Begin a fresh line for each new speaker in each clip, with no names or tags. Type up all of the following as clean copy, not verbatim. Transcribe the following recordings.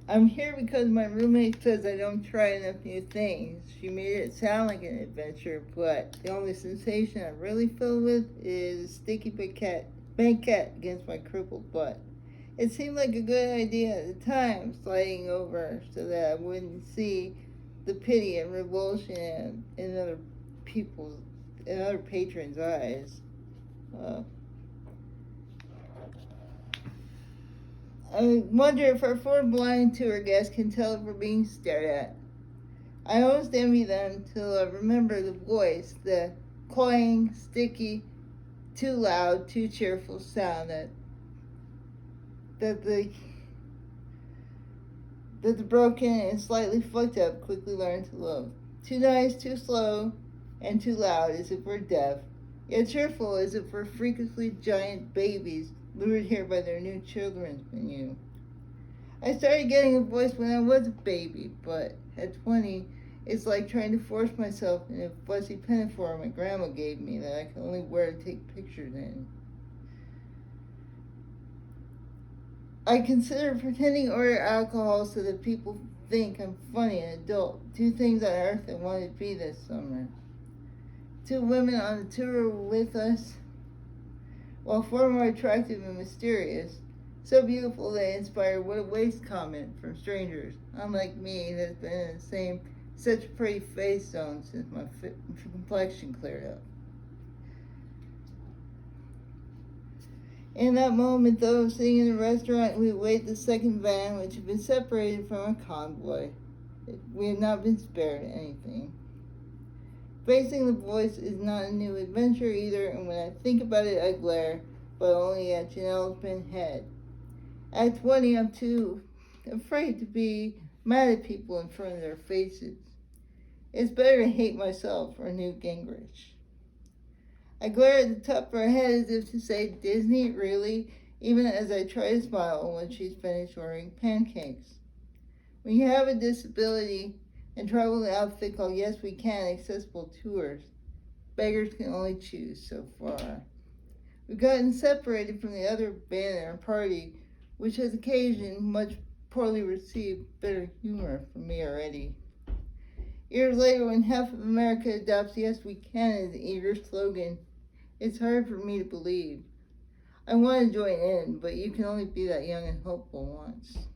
I'm here because my roommate says I don't try enough new things. She made it sound like an adventure, but the only sensation I'm really filled with is a sticky banquet against my crippled butt. It seemed like a good idea at the time, sliding over so that I wouldn't see the pity and revulsion in other patrons' eyes. Uh, I wonder if our four blind tour guests can tell if we're being stared at. I almost envy them till I remember the voice, the cloying, sticky, too loud, too cheerful sound that the that the broken and slightly fucked up quickly learn to love. Too nice, too slow, and too loud as if we're deaf, yet cheerful as if we're freakishly giant babies lured here by their new children's menu. I started getting a voice when I was a baby, but at 20, it's like trying to force myself in a fussy pinafore my grandma gave me that I could only wear to take pictures in. I consider pretending to order alcohol so that people think I'm funny and adult. Two things on earth I wanted to be this summer. Two women on the tour with us, while far more attractive and mysterious. So beautiful they inspire what a waste comment from strangers, unlike me that's been in the same such a pretty face zone since my complexion cleared up. In that moment, though, sitting in the restaurant, we await the second van, which had been separated from our convoy. We had not been spared anything. Facing the voice is not a new adventure either, and when I think about it, I glare, but only at Janelle's pinhead. At 20, I'm too afraid to be mad at people in front of their faces. It's better to hate myself or Newt Gingrich. I glare at the top of her head as if to say, Disney, really? Even as I try to smile when she's finished ordering pancakes. When you have a disability and travel an outfit called Yes We Can accessible tours, beggars can only choose so far. We've gotten separated from the other band in our party, which has occasioned much poorly received bitter humor from me already. Years later, when half of America adopts Yes We Can as an eager slogan, it's hard for me to believe. I want to join in, but you can only be that young and hopeful once.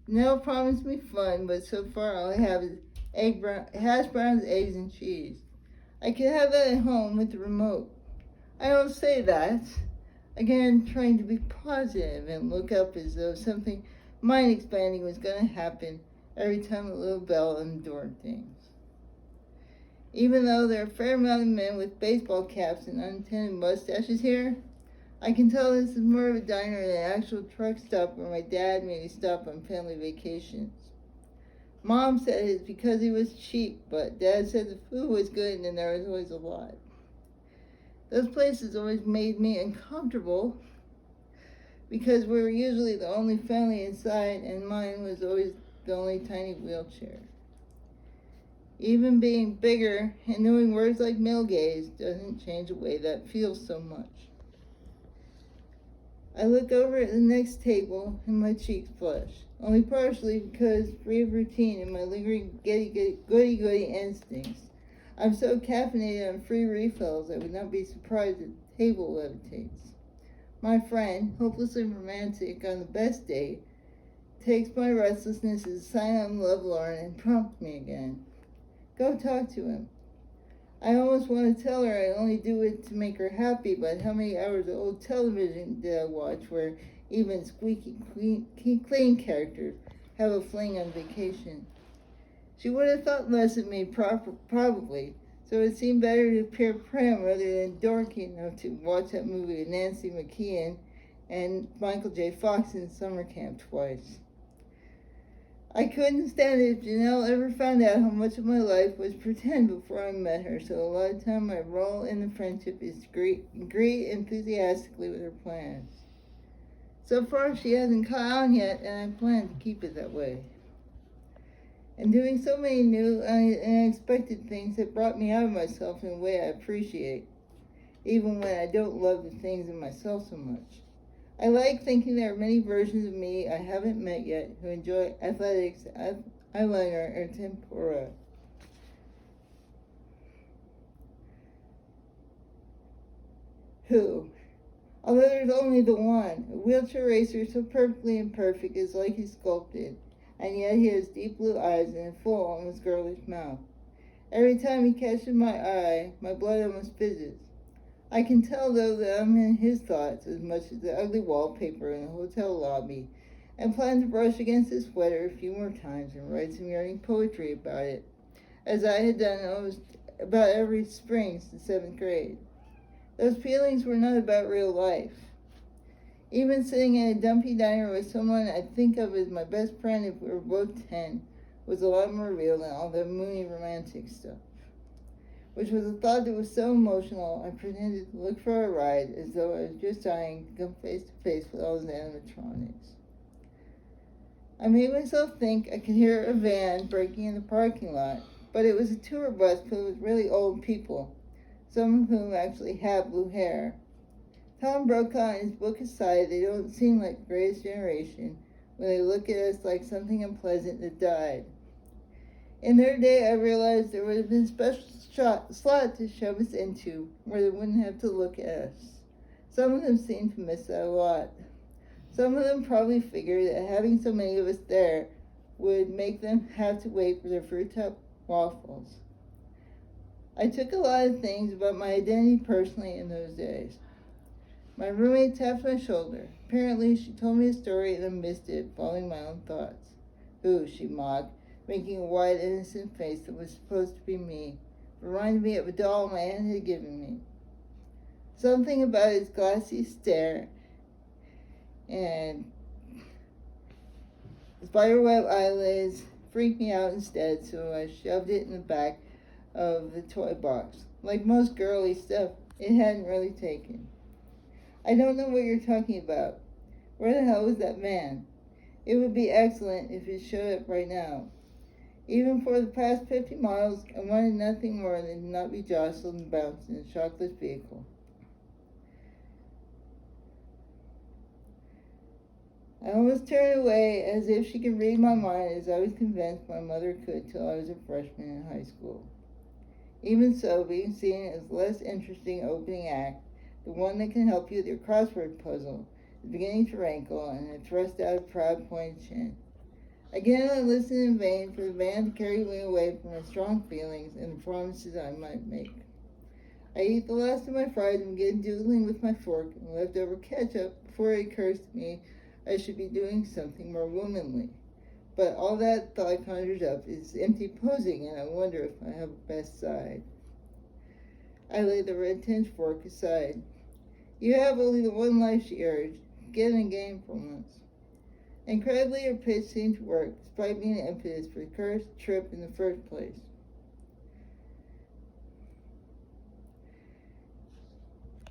Nell promised me fun, but so far all I have is hash browns, eggs, and cheese. I could have that at home with the remote. I don't say that. Again, trying to be positive and look up as though something mind-expanding was going to happen every time a little bell on the door dings. Even though there are a fair amount of men with baseball caps and untended mustaches here, I can tell this is more of a diner than an actual truck stop where my dad made me stop on family vacations. Mom said it's because he was cheap, but Dad said the food was good and there was always a lot. Those places always made me uncomfortable because we were usually the only family inside and mine was always the only tiny wheelchair. Even being bigger and knowing words like male gaze doesn't change the way that feels so much. I look over at the next table and my cheeks flush, only partially because free of routine and my lingering goody instincts. I'm so caffeinated on free refills I would not be surprised if the table levitates. My friend, hopelessly romantic on the best day, takes my restlessness as a sign I'm lovelorn and prompts me again. Go talk to him. I almost want to tell her I only do it to make her happy, but how many hours of old television did I watch where even squeaky clean characters have a fling on vacation? She would have thought less of me probably, so it seemed better to appear prim rather than dorky enough to watch that movie with Nancy McKeon and Michael J. Fox in summer camp twice. I couldn't stand it if Janelle ever found out how much of my life was pretend before I met her, so a lot of time my role in the friendship is to agree enthusiastically with her plans. So far she hasn't caught on yet, and I plan to keep it that way. And doing so many new and unexpected things have brought me out of myself in a way I appreciate, even when I don't love the things in myself so much. I like thinking there are many versions of me I haven't met yet who enjoy athletics, eyeliner, or tempura. Who? Although there's only the one, a wheelchair racer so perfectly imperfect it's like he's sculpted, and yet he has deep blue eyes and a full, almost girlish mouth. Every time he catches my eye, my blood almost fizzes. I can tell, though, that I'm in his thoughts as much as the ugly wallpaper in the hotel lobby, and plan to brush against his sweater a few more times and write some yearning poetry about it, as I had done almost about every spring since 7th grade. Those feelings were not about real life. Even sitting in a dumpy diner with someone I think of as my best friend if we were both 10 was a lot more real than all the moony romantic stuff. Which was a thought that was so emotional, I pretended to look for a ride as though I was just dying to come face to face with all those animatronics. I made myself think I could hear a van braking in the parking lot, but it was a tour bus filled with really old people, some of whom actually have blue hair. Tom Brokaw in his book aside, they don't seem like the greatest generation when they look at us like something unpleasant that died. In their day, I realized there would have been a special slot to shove us into where they wouldn't have to look at us. Some of them seemed to miss that a lot. Some of them probably figured that having so many of us there would make them have to wait for their fruit top waffles. I took a lot of things about my identity personally in those days. My roommate tapped my shoulder. Apparently, she told me a story and I missed it, following my own thoughts. Ooh, she mocked, making a wide, innocent face that was supposed to be me. It reminded me of a doll my aunt had given me. Something about his glassy stare and spiderweb eyelids freaked me out instead, so I shoved it in the back of the toy box. Like most girly stuff, it hadn't really taken. I don't know what you're talking about. Where the hell was that man? It would be excellent if it showed up right now. Even for the past 50 miles, I wanted nothing more than to not be jostled and bounced in a shockless vehicle. I almost turned away as if she could read my mind, as I was convinced my mother could till I was a freshman in high school. Even so, being seen as less interesting opening act, the one that can help you with your crossword puzzle, is beginning to rankle, and I thrust out a proud pointed chin. Again, I listened in vain for the band to carry me away from my strong feelings and the promises I might make. I eat the last of my fries and begin doodling with my fork and leftover ketchup before it occurs to me I should be doing something more womanly. But all that thought conjures up is empty posing, and I wonder if I have a best side. I lay the red-tinged fork aside. You have only the one life, she urged. Get in the game for once. Incredibly, her pitch seemed to work, despite being the impetus for the cursed trip in the first place.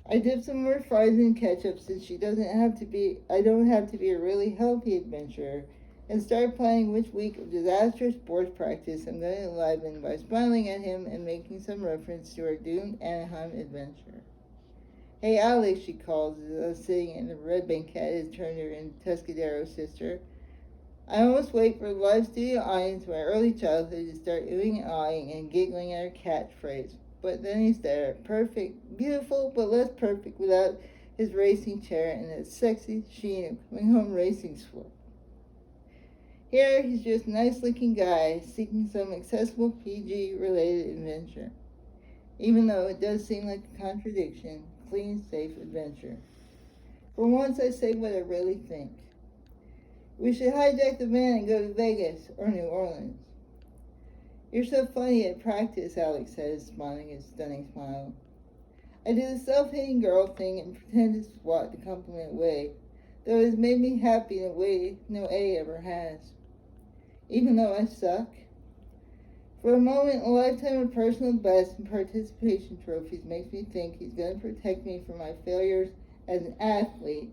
I dipped some more fries in ketchup since I don't have to be a really healthy adventurer, and started planning which week of disastrous sports practice I'm going to enliven by smiling at him and making some reference to our doomed Anaheim adventure. Hey, Alex, she called as I was sitting in the red banquette turned her into Tuscadero's sister. I almost wait for the live studio audience of my early childhood to start oohing and awing and giggling at her catchphrase. But then he's there, perfect, beautiful, but less perfect without his racing chair and that sexy sheen of coming home racing sweat. Here, he's just a nice-looking guy seeking some accessible PG-related adventure. Even though it does seem like a contradiction, clean, safe adventure. For once, I say what I really think. We should hijack the van and go to Vegas or New Orleans. You're so funny at practice, Alex says, smiling a stunning smile. I do the self-hating girl thing and pretend to swat the compliment away, though it has made me happy in a way no A ever has. Even though I suck. For a moment, a lifetime of personal best and participation trophies makes me think he's going to protect me from my failures as an athlete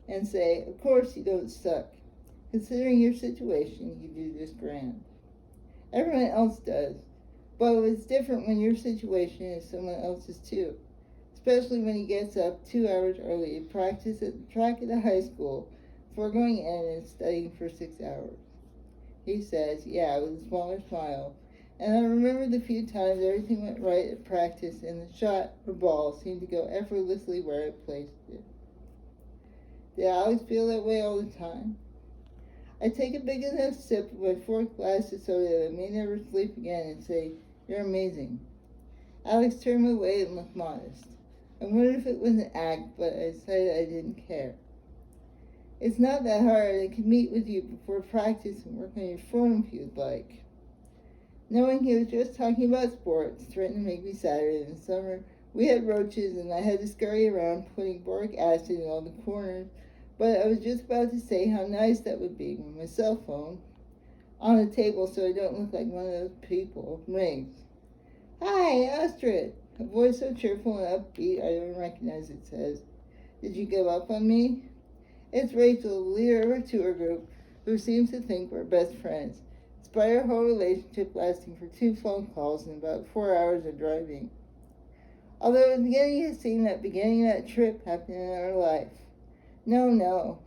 and say, of course you don't suck. Considering your situation, you do just grand. Everyone else does, but it's different when your situation is someone else's too, especially when he gets up 2 hours early to practice at the track at the high school before going in and studying for 6 hours. He says, yeah, with a smaller smile. And I remember the few times everything went right at practice and the shot or ball seemed to go effortlessly where I placed it. Did Alex feel that way all the time? I take a big enough sip of my fourth glass of soda that I may never sleep again and say, you're amazing. Alex turned away and looked modest. I wondered if it was an act, but I decided I didn't care. It's not that hard. I could meet with you before practice and work on your form if you'd like. Knowing he was just talking about sports threatened to make me sadder. In the summer, we had roaches and I had to scurry around putting boric acid in all the corners, but I was just about to say how nice that would be when my cell phone, on the table so I don't look like one of those people, rings. Hi, Astrid! A voice so cheerful and upbeat I don't recognize it says, did you give up on me? It's Rachel, the leader of our tour group, who seems to think we're best friends, despite our whole relationship lasting for 2 phone calls and about 4 hours of driving. Although it was beginning to seem that beginning of that trip happened in our life. No.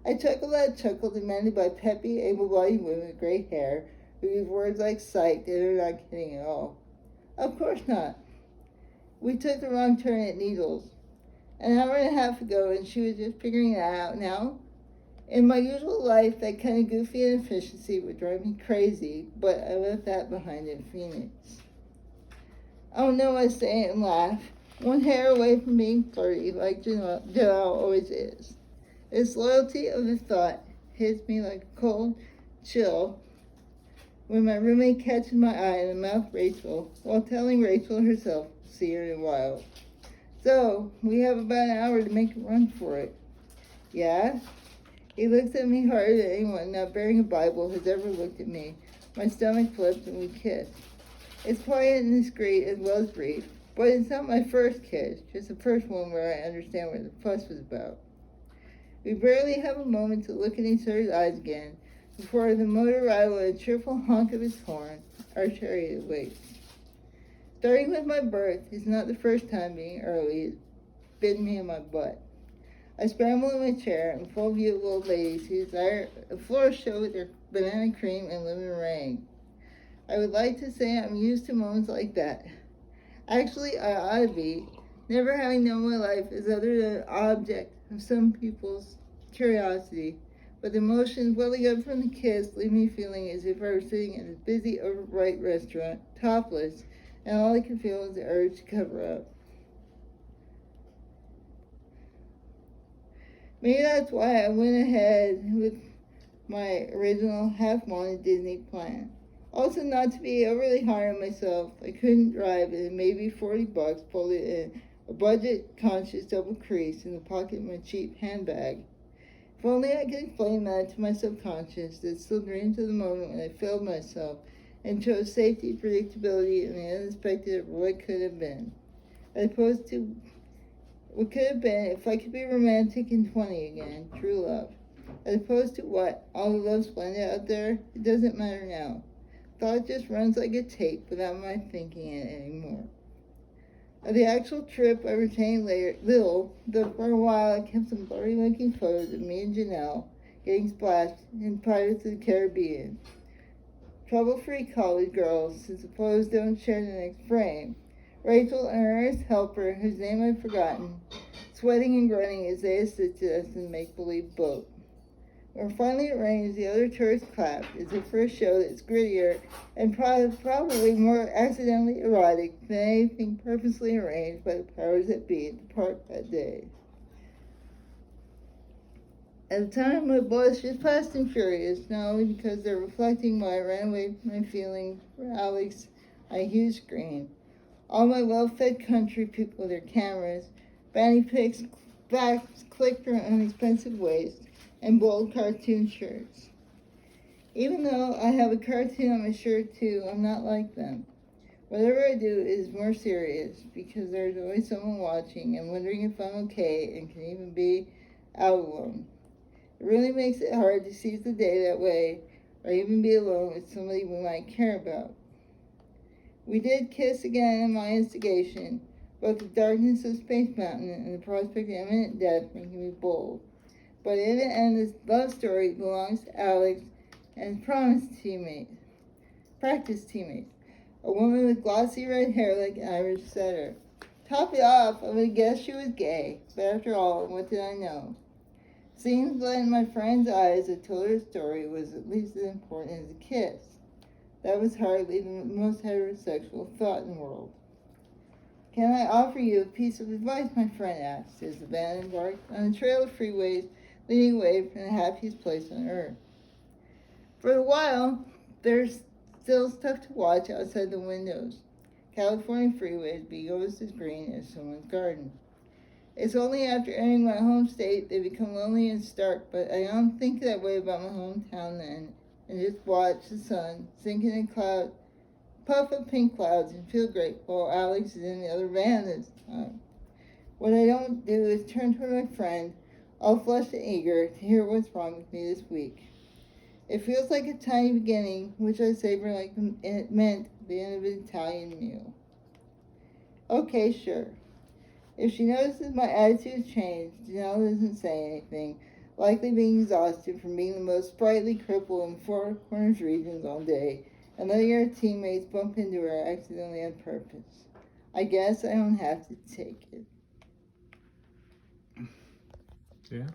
I chuckled that chuckle demanded by peppy, able-bodied women with gray hair who use words like psyched and are not kidding at all. Of course not. We took the wrong turn at Needles an hour and a half ago, and she was just figuring that out now. In my usual life, that kind of goofy inefficiency would drive me crazy, but I left that behind in Phoenix. Oh no, I say and laugh, one hair away from being flirty, like Janelle always is. This loyalty of the thought hits me like a cold chill when my roommate catches my eye and mouth Rachel while telling Rachel herself to see her in a while. So, we have about an hour to make a run for it. Yeah? He looks at me harder than anyone not bearing a Bible has ever looked at me. My stomach flips and we kiss. It's quiet and discreet as well as brief, but it's not my first kiss, just the first one where I understand what the fuss was about. We barely have a moment to look in each other's eyes again before the motor rival and a cheerful honk of his horn, our chariot waits. Starting with my birth is not the first time being early has bitten me in my butt. I scramble in my chair in full view of old ladies who desire a floor show with their banana cream and lemon meringue. I would like to say I'm used to moments like that. Actually, I ought to be, never having known my life as other than an object of some people's curiosity, but the emotions welling up from the kiss leave me feeling as if I were sitting in a busy, overbright restaurant, topless, and all I could feel was the urge to cover up. Maybe that's why I went ahead with my original half-wanted Disney plan. Also, not to be overly hard on myself, I couldn't drive and maybe $40 pulled it in a budget-conscious double crease in the pocket of my cheap handbag. If only I could explain that to my subconscious that still dreams of the moment when I failed myself and chose safety, predictability, and the unexpected of what could have been, as opposed to what could have been if I could be romantic and 20 again, true love, as opposed to what, all the love splendid out there, it doesn't matter now. Thought just runs like a tape without my thinking it anymore. Of the actual trip, I retained little, though for a while I kept some blurry-looking photos of me and Janelle getting splashed in Pirates of the Caribbean. Trouble-free college girls, since the photos don't share the next frame. Rachel and her earnest helper, whose name I've forgotten, sweating and grunting as they assisted us in the make-believe boat. When finally it rains, the other tourists clapped. It's the first show that's grittier and probably more accidentally erotic than anything purposely arranged by the powers that be at the park that day. At the time, my boys just fast and furious, not only because they're reflecting why I ran away from my feelings for Alex on a huge screen. All my well-fed country people with their cameras, fanny pics, backs clicked around expensive waist, and bold cartoon shirts. Even though I have a cartoon on my shirt too, I'm not like them. Whatever I do is more serious because there's always someone watching and wondering if I'm okay and can even be out alone. It really makes it hard to seize the day that way or even be alone with somebody we might care about. We did kiss again in my instigation, Both the darkness of Space Mountain and the prospect of imminent death making me bold. But in the end, this love story belongs to Alex and his practice teammate, a woman with glossy red hair like an Irish setter. Top it off, I would have guessed she was gay, but after all, what did I know? Seems that in my friend's eyes, I told her story was at least as important as a kiss. That was hardly the most heterosexual thought in the world. Can I offer you a piece of advice, my friend asked, as the van embarked on a trail of freeways leading away from the happiest place on earth. For a while, there's still stuff to watch outside the windows. California freeways be almost as green as someone's garden. It's only after entering my home state they become lonely and stark, but I don't think that way about my hometown then, and just watch the sun sink in a cloud, puff of pink clouds, and feel great while Alex is in the other van this time. What I don't do is turn toward my friend, all flushed and eager to hear what's wrong with me this week. It feels like a tiny beginning, which I savor like it meant the end of an Italian meal. Okay, sure. If she notices my attitude changed, Janelle doesn't say anything, likely being exhausted from being the most sprightly cripple in Four Corners regions all day, and letting her teammates bump into her accidentally on purpose. I guess I don't have to take it.
Yeah.